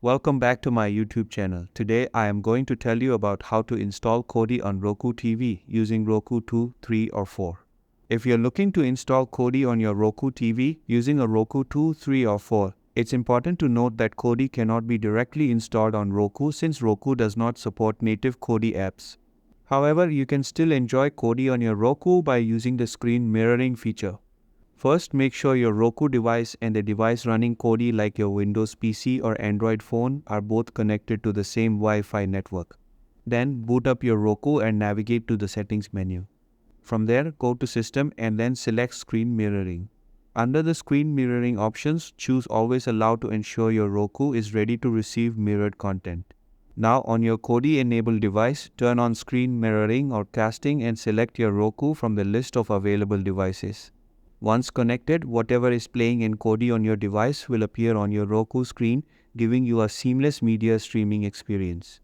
Welcome back to my YouTube channel. Today I am going to tell you about how to install KODI on Roku TV using Roku 2, 3 or 4. If you're looking to install KODI on your Roku TV using a Roku 2, 3 or 4, it's important to note that KODI cannot be directly installed on Roku since Roku does not support native KODI apps. However, you can still enjoy KODI on your Roku by using the screen mirroring feature. First, make sure your Roku device and the device running KODI like your Windows PC or Android phone are both connected to the same Wi-Fi network. Then, boot up your Roku and navigate to the settings menu. From there, go to System and then select Screen Mirroring. Under the screen mirroring options, choose Always Allow to ensure your Roku is ready to receive mirrored content. Now, on your KODI-enabled device, turn on Screen Mirroring or Casting and select your Roku from the list of available devices. Once connected, whatever is playing in KODI on your device will appear on your Roku screen, giving you a seamless media streaming experience.